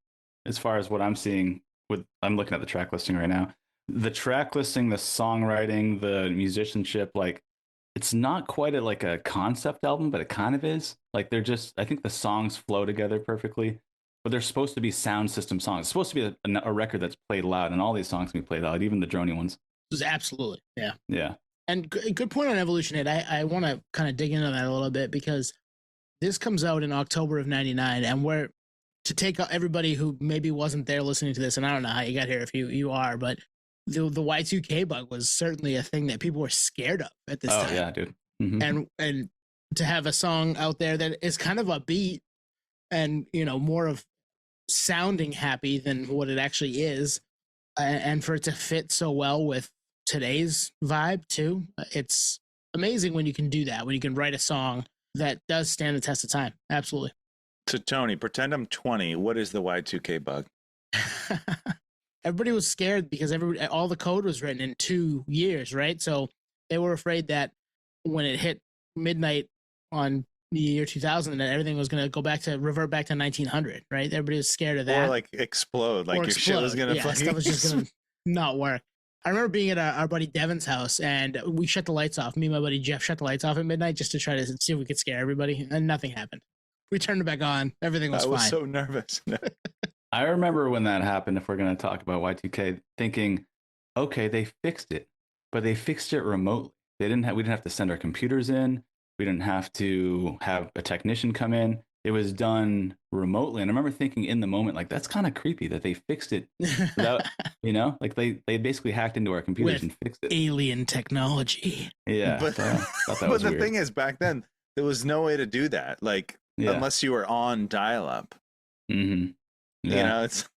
as far as what I'm seeing, I'm looking at the track listing right now. The track listing, the songwriting, the musicianship, like it's not quite like a concept album, but it kind of is. Like I think the songs flow together perfectly, but they're supposed to be sound system songs. It's supposed to be a record that's played loud, and all these songs can be played loud, even the drony ones. Absolutely, yeah. Yeah. And good point on Evolution 8. I want to kind of dig into that a little bit, because this comes out in October of 99, and we're to take everybody who maybe wasn't there listening to this, and I don't know how you got here if you are, but the Y2K bug was certainly a thing that people were scared of at this time. Oh yeah, dude. Mm-hmm. And to have a song out there that is kind of upbeat and, you know, more of sounding happy than what it actually is, and for it to fit so well with today's vibe too, it's amazing when you can do that, when you can write a song that does stand the test of time. Absolutely. So Tony, pretend I'm 20. What is the Y2K bug? Everybody was scared because all the code was written in 2 years, right? So they were afraid that when it hit midnight on the year 2000, that everything was going to revert back to 1900, right? Everybody was scared of that. Or like explode, like your shit was going to stuff was just going to not work. I remember being at our buddy Devin's house, and we shut the lights off. Me and my buddy Jeff shut the lights off at midnight just to try to see if we could scare everybody, and nothing happened. We turned it back on. Everything was fine. I was so nervous. I remember when that happened, if we're going to talk about Y2K, thinking, okay, they fixed it, but they fixed it remotely. We didn't have to send our computers in. We didn't have to have a technician come in. It was done remotely. And I remember thinking in the moment, like, that's kind of creepy that they fixed it without, you know, like they basically hacked into our computers and fixed it. Alien technology. Yeah. But, but the thing is, back then, there was no way to do that. Like, unless you were on dial-up. Mm-hmm. Yeah. You know, it's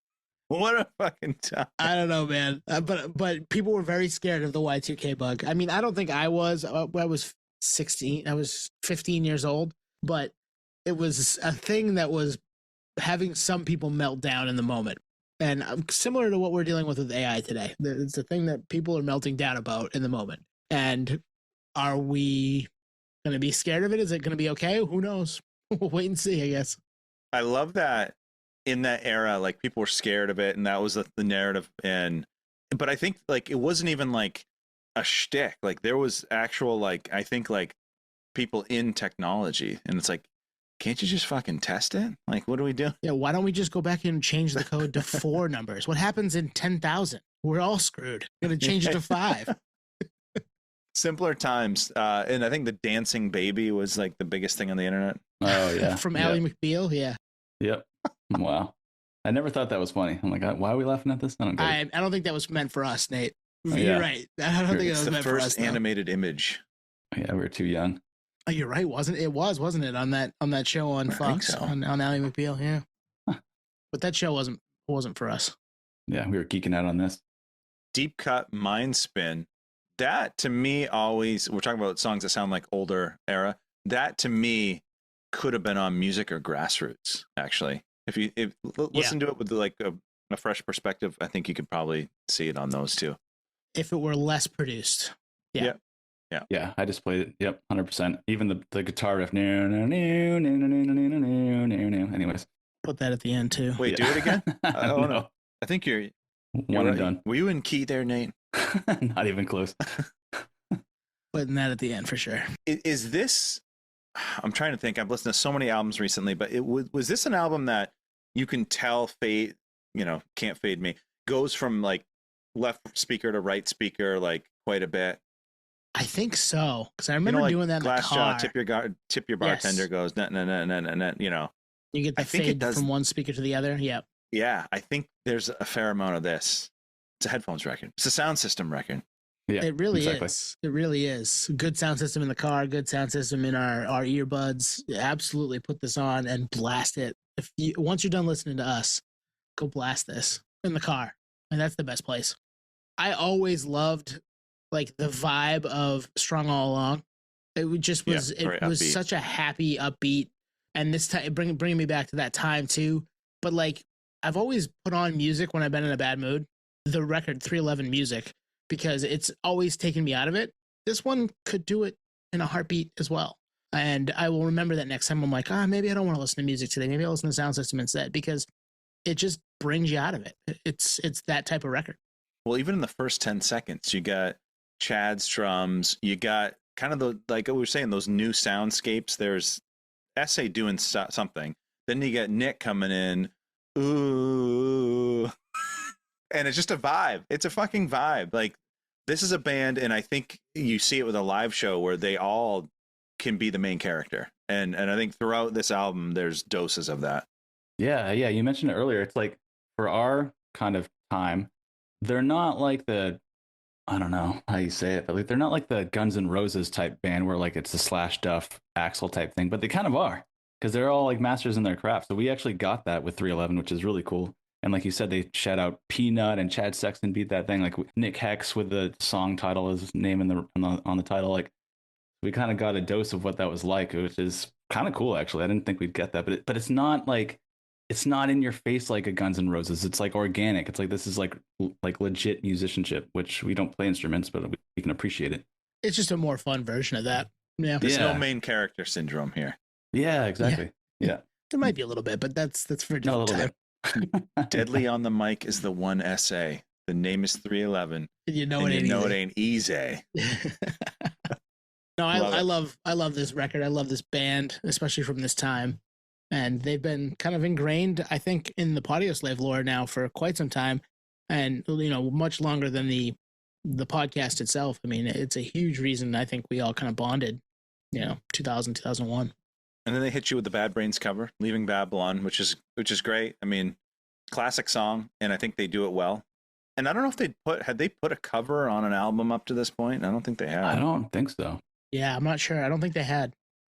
what a fucking time. I don't know, man. But people were very scared of the Y2K bug. I mean, I don't think I was. I was 16. I was 15 years old, but it was a thing that was having some people melt down in the moment. And similar to what we're dealing with AI today, it's a thing that people are melting down about in the moment. And are we going to be scared of it? Is it going to be okay? Who knows? We'll wait and see, I guess. I love that in that era, like people were scared of it, and that was the narrative. But I think like it wasn't even like a shtick. Like there was actual like I think like people in technology, and it's like, can't you just fucking test it? Like, what do we do? Yeah, why don't we just go back and change the code to 4 numbers? What happens in 10,000? We're all screwed. We're gonna change it to 5. Simpler times. And I think the dancing baby was like the biggest thing on the internet. Oh yeah, From Ally McBeal. Yeah. Yep. Wow. I never thought that was funny. I'm like, why are we laughing at this? I don't get it. I don't think that was meant for us, Nate. Oh, You're yeah. right. I don't think it It's was the meant for us. first though. animated image. Yeah, we were too young. Oh, you're right, wasn't it? It wasn't it, on that show on I think Fox so. on Ally McBeal? Yeah. Huh. But that show wasn't for us. Yeah, we were geeking out on this. Deep cut mind spin. That to me always, we're talking about songs that sound like older era. That to me could have been on Music or Grassroots, actually. If listen to it with like a fresh perspective, I think you could probably see it on those too. If it were less produced. Yeah. Yeah, I just played it. Yep, 100%. Even the guitar riff. Anyways. Put that at the end too. Wait, do it again? Oh no. I think you're One and right. done. Were you in key there, Nate? Not even close. Putting that at the end for sure. Is this? I'm trying to think. I've listened to so many albums recently, but was this an album that you can tell fade? Can't Fade Me goes from like left speaker to right speaker like quite a bit. I think so, because I remember doing that in the Glass car. Jaw, tip your bartender Yes. goes nah. You get the I think it fade does- from one speaker to the other. Yep. Yeah, I think there's a fair amount of this. It's a headphones record. It's a sound system record. Yeah, It really exactly. is. It really is. Good sound system in the car, good sound system in our earbuds. Absolutely put this on and blast it. Once you're done listening to us, go blast this in the car. And that's the best place. I always loved like the vibe of Strung All Along. It just was very it was upbeat. such a happy, upbeat, and this time bringing me back to that time too. But like I've always put on music when I've been in a bad mood. The record 311 music, because it's always taken me out of it. This one could do it in a heartbeat as well. And I will remember that next time I'm like, maybe I don't want to listen to music today. Maybe I'll listen to Sound System instead, because it just brings you out of it. It's that type of record. Well, even in the first 10 seconds, you got Chad's drums. You got kind of like we were saying, those new soundscapes. There's Essay doing something. Then you get Nick coming in. Ooh. And it's just a vibe. It's a fucking vibe. Like, this is a band, and I think you see it with a live show where they all can be the main character. And I think throughout this album, there's doses of that. Yeah. You mentioned it earlier. It's like for our kind of time, they're not like I don't know how you say it, but like they're not like the Guns N' Roses type band where like it's a Slash Duff Axl type thing, but they kind of are, because they're all like masters in their craft. So we actually got that with 311, which is really cool. And like you said, they shout out Peanut and Chad Sexton beat that thing. Like Nick Hex with the song title as his name on the title. Like we kind of got a dose of what that was like, which is kind of cool actually. I didn't think we'd get that, but it's not like, it's not in your face like a Guns N' Roses. It's like organic. It's like this is like legit musicianship, which we don't play instruments, but we can appreciate it. It's just a more fun version of that. Yeah. There's no main character syndrome here. Yeah, exactly. Yeah. There might be a little bit, but that's for a Not a different little time. bit. Deadly on the mic is the one essay. The name is 311. You know And it you ain't know easy. it ain't easy. No, Love I love this record. I love this band, especially from this time. And they've been kind of ingrained, I think, in the Podioslave lore now for quite some time. And, much longer than the podcast itself. I mean, it's a huge reason I think we all kind of bonded, 2000, 2001. And then they hit you with the Bad Brains cover, Leaving Babylon, which is great. I mean, classic song, and I think they do it well. And I don't know if had they put a cover on an album up to this point? I don't think they have. I don't think so. Yeah, I'm not sure. I don't think they had.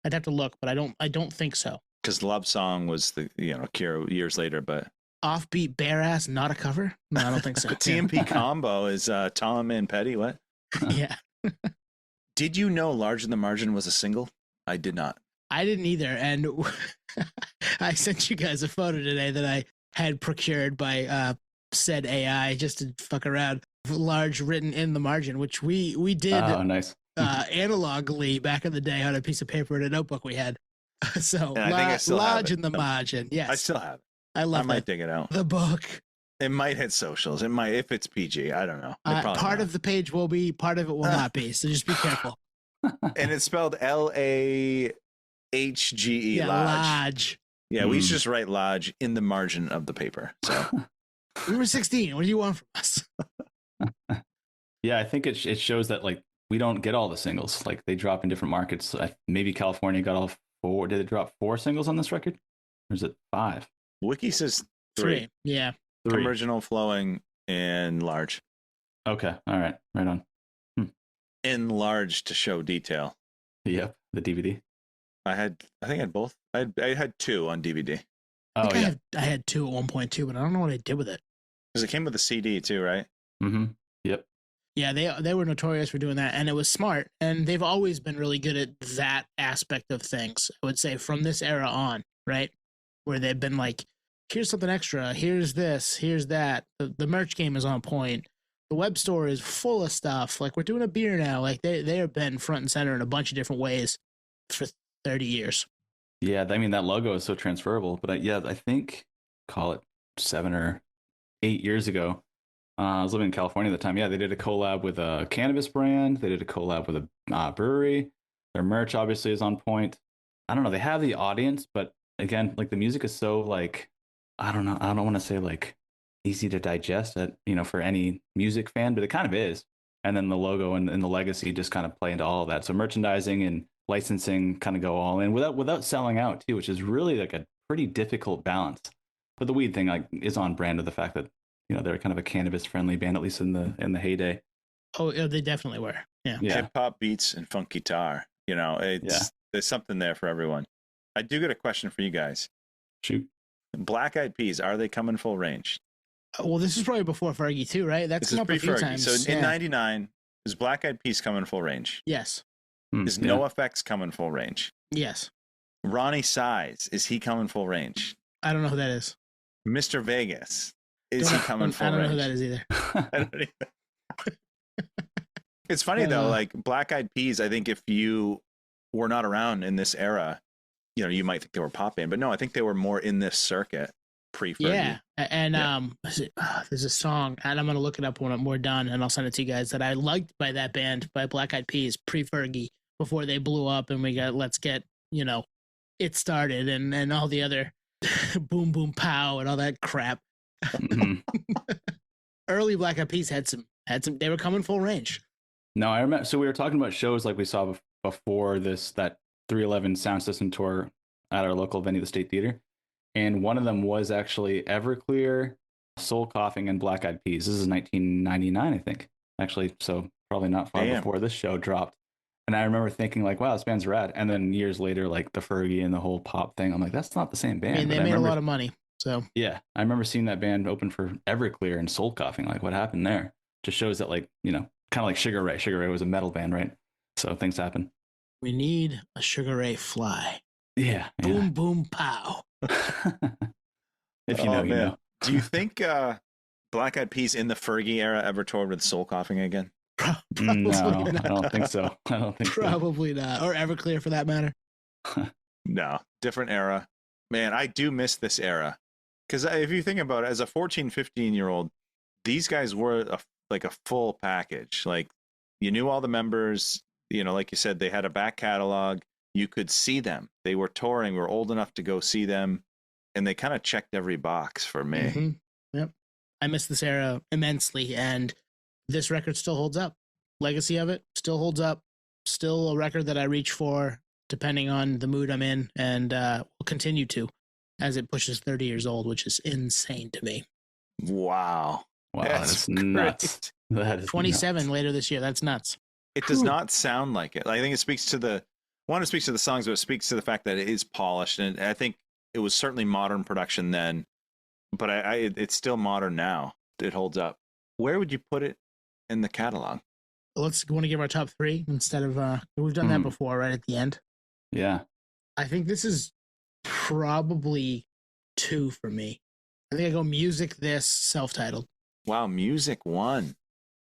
I'd have to look, but I don't think so. Because Love Song was the Cure years later, but Offbeat Bare Ass, not a cover? No, I don't think so. the TMP combo is Tom and Petty. What? Yeah. Did you know Large in the Margin was a single? I did not. I didn't either. And I sent you guys a photo today that I had procured by said AI just to fuck around. Large written in the margin, which we did nice. analogically back in the day on a piece of paper in a notebook we had. So And I think I still have Large it. in the margin. Yes. I still have it. I love I might that. dig it out. The book. It might hit socials. It might, if it's PG. I don't know. Part of the page will be, part of it will not be. So just be careful. And it's spelled LAHGE. Yeah, Lodge. Lodge. Yeah, we just write Lodge in the margin of the paper. So We were 16. What do you want from us? Yeah, I think it shows that like we don't get all the singles. Like they drop in different markets. Maybe California got all 4. Did it drop 4 singles on this record? Or is it 5? Wiki says 3. Yeah. 3. Original, Flowing, and Large. Okay. All right. Right on. Enlarged to show detail. Yep. The DVD. I think I had both. I had 2 on DVD Oh, yeah. I had 2 at one point too, but I don't know what I did with it. because it came with a CD too, right? Mm-hmm. Yep. Yeah, they were notorious for doing that, and it was smart. And they've always been really good at that aspect of things. I would say from this era on, right, where they've been like, here's something extra, here's this, here's that. The merch game is on point. The web store is full of stuff. Like we're doing a beer now. Like they have been front and center in a bunch of different ways for 30 years. Yeah. I mean, that logo is so transferable. But I think, call it 7 or 8 years ago, I was living in California at the time. Yeah, they did a collab with a cannabis brand. They did a collab with a brewery. Their merch obviously is on point. I don't know. They have the audience, but again, like the music is so like, I don't know. I don't want to say like easy to digest, for any music fan, but it kind of is. And then the logo and the legacy just kind of play into all of that. So merchandising and licensing kind of go all in without selling out too, which is really like a pretty difficult balance. But the weed thing like is on brand of the fact that they're kind of a cannabis friendly band, at least in the heyday. Oh, they definitely were. Yeah. Hip hop beats and funk guitar. There's something there for everyone. I do get a question for you guys. Shoot. Black Eyed Peas, are they coming full range? Well, this is probably before Fergie too, right? That's This come is up a few pre-Fergie. times. So in '99, is Black Eyed Peas coming full range? Yes. Is No Effects coming full range? Yes. Ronnie Size, is he coming full range? I don't know who that is. Mr. Vegas, is he coming full I don't range? know who that is either. I don't either. It's funny though, like Black Eyed Peas, I think if you were not around in this era, you might think they were a pop band, but no, I think they were more in this circuit pre-Fergie. Yeah, and there's a song, and I'm gonna look it up when we're done, and I'll send it to you guys that I liked by that band, by Black Eyed Peas, pre-Fergie, before they blew up, and we got Let's Get It Started, and all the other Boom Boom Pow and all that crap. Mm-hmm. Early Black Eyed Peas had some. They were coming full range. No, I remember. So we were talking about shows like we saw before that 311 Soundsystem tour at our local venue, the State Theater. And one of them was actually Everclear, Soul Coughing, and Black Eyed Peas. This is 1999, I think. Actually, so probably not far before this show dropped. And I remember thinking like, wow, this band's rad. And then years later, like the Fergie and the whole pop thing, I'm like, that's not the same band. I mean, they made a lot of money. So yeah, I remember seeing that band open for Everclear and Soul Coughing. Like, what happened there? Just shows that, like, kind of like Sugar Ray. Sugar Ray was a metal band, right? So things happen. We need a Sugar Ray fly. Yeah. Boom, boom, pow. If you know, you know. Do you think Black Eyed Peas in the Fergie era ever toured with Soul Coughing again? Probably No, not. I don't think so. Probably not. Or Everclear for that matter. No, different era. Man, I do miss this era. Because if you think about it, as a 14, 15-year-old, these guys were like a full package. Like, you knew all the members. Like you said, they had a back catalog. You could see them. They were touring. We were old enough to go see them. And they kind of checked every box for me. Mm-hmm. Yep. I miss this era immensely. And this record still holds up. Legacy of it still holds up. Still a record that I reach for depending on the mood I'm in. And will continue to as it pushes 30 years old, which is insane to me. Wow. That's nuts. That is 27 nuts. later this year. That's nuts. It does not sound like it. I think it speaks to the songs, but it speaks to the fact that it is polished. And I think it was certainly modern production then, but it's still modern now. It holds up. Where would you put it in the catalog? let's want to give our top 3 instead of we've done that before, right at the end. Yeah. I think this is probably 2 for me. I think I go music, this, self-titled. Wow, music 1.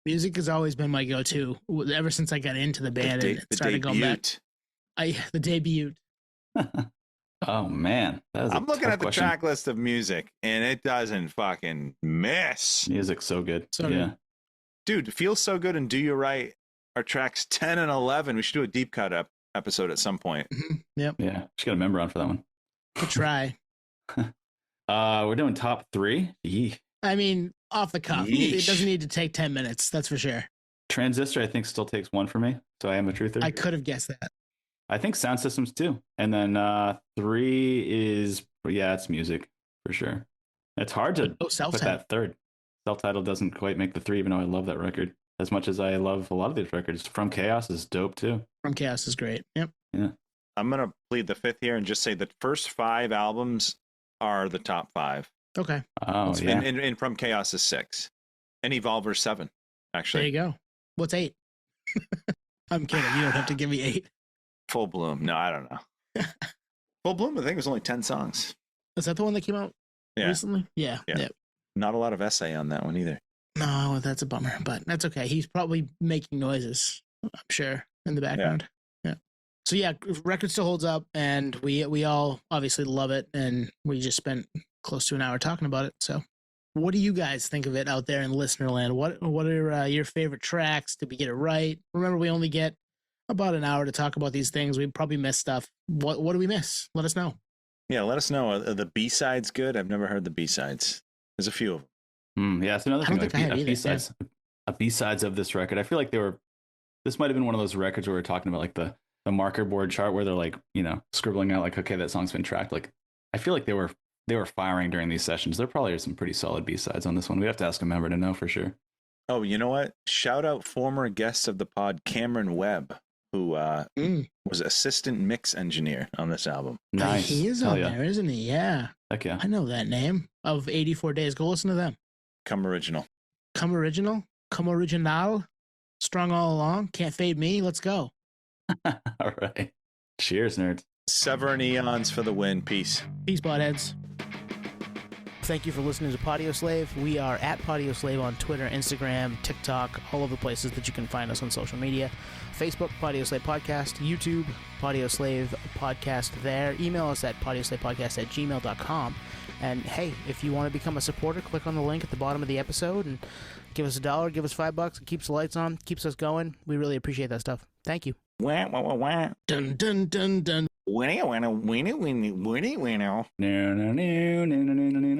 Music has always been my go-to ever since I got into the band and started going back. The debut. Oh man, I'm looking at the question. track list of music, and it doesn't fucking miss. Music's so good. So yeah, good. Dude, Feels So Good and Do You Right are tracks 10 and 11. We should do a deep cut episode at some point. Mm-hmm. Yep. Yeah, just got a member on for that one. Good try. We're doing top 3. Yee. I mean, off the cuff. Yeesh. It doesn't need to take 10 minutes. That's for sure. Transistor, I think, still takes 1 for me. So I am a truther. I could have guessed that. I think Soundsystem's 2. And then 3 is, it's music for sure. It's hard to put that third. Self-titled doesn't quite make the 3, even though I love that record. As much as I love a lot of these records. From Chaos is dope too. From Chaos is great. Yep. Yeah. I'm going to plead the 5th here and just say the first 5 albums are the top 5. Okay. Oh, yeah. And From Chaos is 6. And Evolver's 7, actually. There you go. What's 8? I'm kidding. You don't have to give me 8. Full Bloom. No, I don't know. Full Bloom, I think, was only 10 songs. Is that the one that came out recently? Yeah. Not a lot of essay on that one either. No, that's a bummer, but that's okay. He's probably making noises, I'm sure, in the background. Yeah. So yeah, record still holds up, and we all obviously love it, and we just spent close to an hour talking about it. So, what do you guys think of it out there in listener land? What are your favorite tracks? Did we get it right? Remember, we only get about an hour to talk about these things. We probably missed stuff. What do we miss? Let us know. Yeah, let us know. Are the B-sides good? I've never heard the B-sides. There's a few of them. Yeah, it's another thing. B-sides. B-sides of this record. I feel like this might have been one of those records where we're talking about like the marker board chart where they're like, scribbling out like, okay, that song's been tracked. Like, I feel like they were firing during these sessions. There probably are some pretty solid B-sides on this one. We have to ask a member to know for sure. Oh, you know what? Shout out former guest of the pod, Cameron Webb, who was assistant mix engineer on this album. Nice. He is on there, isn't he? Yeah. Heck yeah. I know that name of 84 Days. Go listen to them. Come original. Come original. Come original. Strong all along. Can't fade me. Let's go. All right. Cheers, nerds. Severn Eons for the win. Peace. Peace, buttheads. Thank you for listening to Podioslave. We are at Podioslave on Twitter, Instagram, TikTok, all of the places that you can find us on social media. Facebook, Podioslave Podcast. YouTube, Podioslave Podcast there. Email us at podioslavepodcast@gmail.com. And hey, if you want to become a supporter, click on the link at the bottom of the episode and give us $1, give us $5. It keeps the lights on, keeps us going. We really appreciate that stuff. Thank you. Wah, wah, wah, wah. Dun, dun, dun, dun. Winnie, winnie, winnie, winnie, winnie, winnie. No, no, no, no, no, no, no.